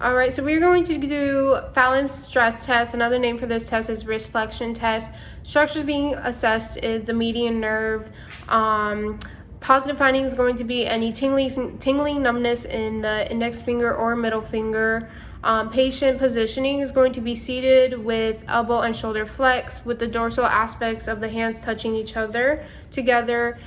All right, so we're going to do Fallon's stress test. Another name for this test is wrist flexion test. Structures being assessed is the median nerve. Positive finding is going to be any tingling numbness in the index finger or middle finger. Patient positioning is going to be seated with elbow and shoulder flex with the dorsal aspects of the hands touching each other together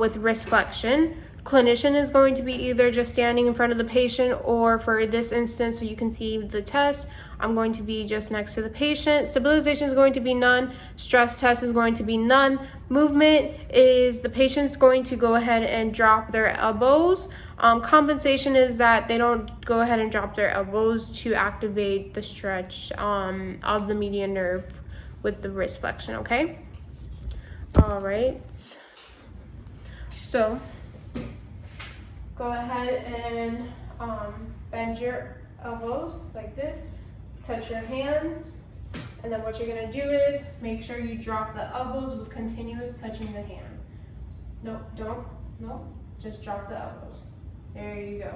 with wrist flexion. Clinician is going to be either just standing in front of the patient, or for this instance, so you can see the test, I'm going to be just next to the patient. Stabilization is going to be none. Stress test is going to be none. Movement is the patient's going to go ahead and drop their elbows. Compensation is that they don't go ahead and drop their elbows to activate the stretch of the median nerve with the wrist flexion, okay? All right. So go ahead and bend your elbows like this, touch your hands, and then what you're gonna do is make sure you drop the elbows with continuous touching the hands. No, just drop the elbows. There you go.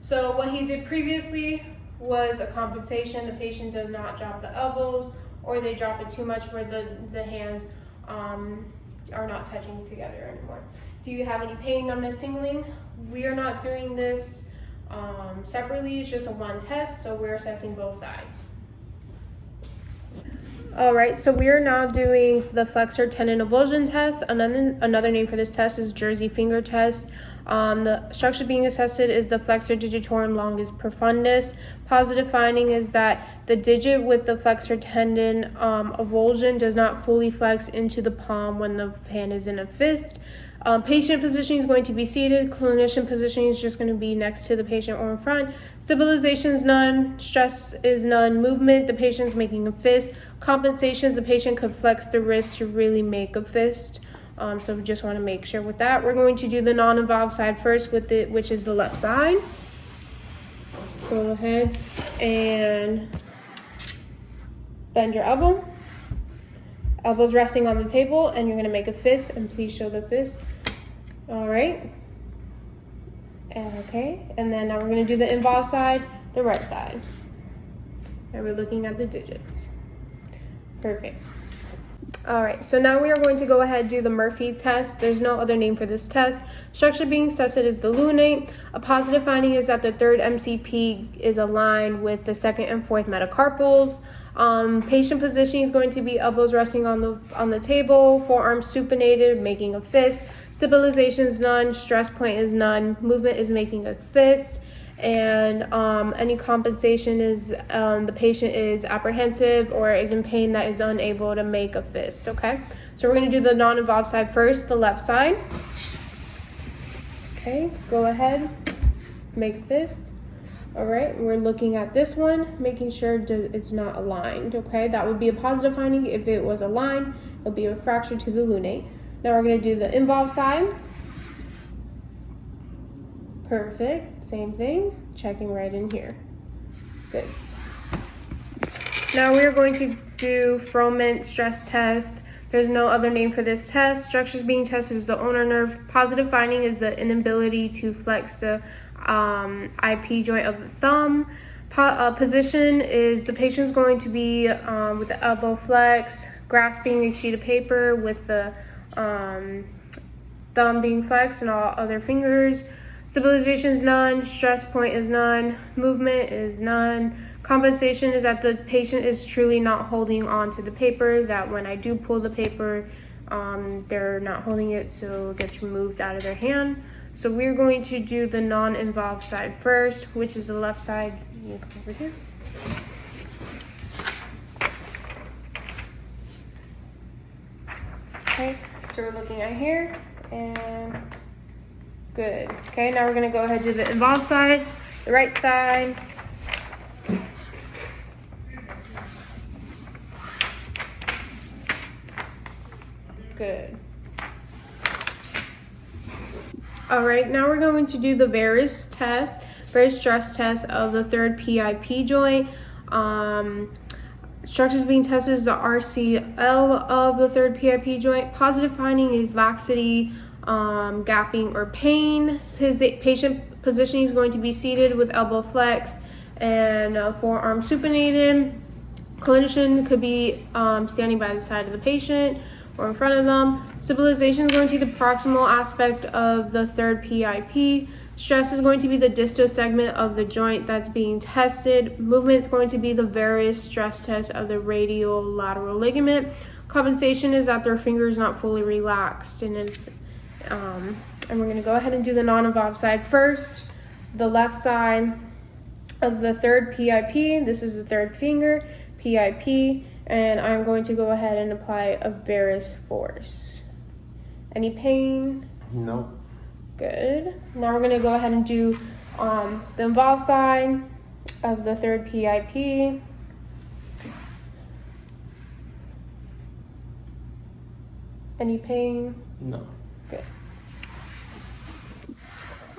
So what he did previously was a compensation. The patient does not drop the elbows, or they drop it too much where the hands are not touching together anymore. Do you have any pain, numbness, tingling? We are not doing this separately. It's just a one test, so we're assessing both sides. All right, so we are now doing the flexor tendon avulsion test. Another name for this test is Jersey finger test. The structure being assessed is the flexor digitorum longus profundus. Positive finding is that the digit with the flexor tendon avulsion does not fully flex into the palm when the hand is in a fist. Patient positioning is going to be seated. Clinician positioning is just going to be next to the patient or in front. Stabilization is none. Stress is none. Movement, the patient's making a fist. Compensations, the patient could flex the wrist to really make a fist. So we just want to make sure with that. We're going to do the non-involved side first, which is the left side. Go ahead and bend your elbow. Elbows resting on the table, and you're going to make a fist, and please show the fist. All right. Okay, and then now we're going to do the involved side, the right side. And we're looking at the digits. Perfect. All right, so now we are going to go ahead and do the Murphy's test. There's no other name for this test. Structure being tested is the lunate. A positive finding is that the third MCP is aligned with the second and fourth metacarpals. Patient positioning is going to be elbows resting on the table, forearms supinated, making a fist. Stabilization is none. Stress point is none. Movement is making a fist. And any compensation is the patient is apprehensive or is in pain that is unable to make a fist, okay? So we're going to do the non-involved side first, the left side. Okay, go ahead, make a fist. All right, we're looking at this one, making sure it's not aligned, okay? That would be a positive finding. If it was aligned, it would be a fracture to the lunate. Now we're going to do the involved side. Perfect, same thing, checking right in here. Good. Now we are going to do Froment stress test. There's no other name for this test. Structures being tested is the ulnar nerve. Positive finding is the inability to flex the IP joint of the thumb. Position is the patient's going to be with the elbow flex, grasping a sheet of paper with the thumb being flexed and all other fingers. Stabilization is none. Stress point is none. Movement is none. Compensation is that the patient is truly not holding on to the paper, that when I do pull the paper, they're not holding it, so it gets removed out of their hand. So we're going to do the non-involved side first, which is the left side. You come over here. Okay, so we're looking at here, and good. Okay, now we're going to go ahead and do the involved side, the right side. Good. All right, now we're going to do the Veris test, Veris stress test of the third PIP joint. Structures being tested is the RCL of the third PIP joint. Positive finding is laxity, gapping, or pain. His patient positioning is going to be seated with elbow flex and forearm supinated. Clinician could be standing by the side of the patient or in front of them. Stabilization is going to be the proximal aspect of the third PIP. Stress is going to be the distal segment of the joint that's being tested. Movement is going to be the various stress test of the radial lateral ligament. Compensation is that their finger is not fully relaxed, and it's and we're going to go ahead and do the non-involved side first. The left side of the third PIP. This is the third finger PIP, and I'm going to go ahead and apply a varus force. Any pain? No. Good. Now we're going to go ahead and do the involved side of the third PIP. Any pain? No. Good.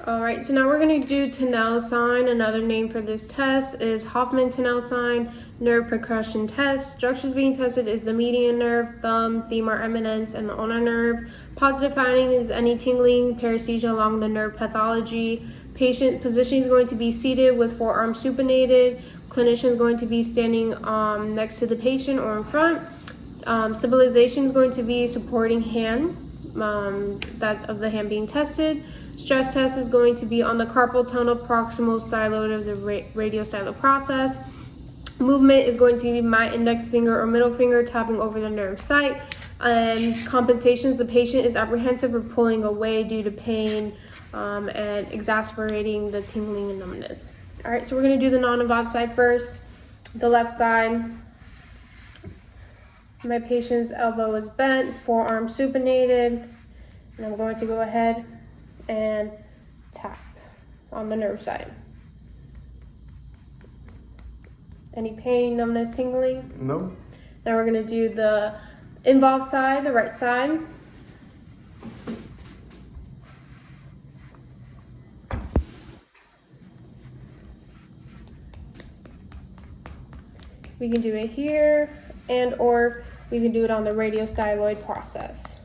All right, so now we're going to do Tinel sign. Another name for this test is Hoffman-Tinel sign nerve percussion test. Structures being tested is the median nerve, thumb, femur eminence, and the ulnar nerve. Positive finding is any tingling, paresthesia along the nerve pathology. Patient position is going to be seated with forearm supinated. Clinician is going to be standing next to the patient or in front. Stabilization is going to be supporting hand, that of the hand being tested. Stress test is going to be on the carpal tunnel proximal side lobe of the radiostylo process. Movement is going to be my index finger or middle finger tapping over the nerve site. And compensations, the patient is apprehensive or pulling away due to pain and exacerbating the tingling and numbness. All right, so we're going to do the non-involved side first. The left side. My patient's elbow is bent, forearm supinated, and I'm going to go ahead and tap on the nerve side. Any pain, numbness, tingling? No. Now we're going to do the involved side, the right side. We can do it here, and or we can do it on the radiostyloid process.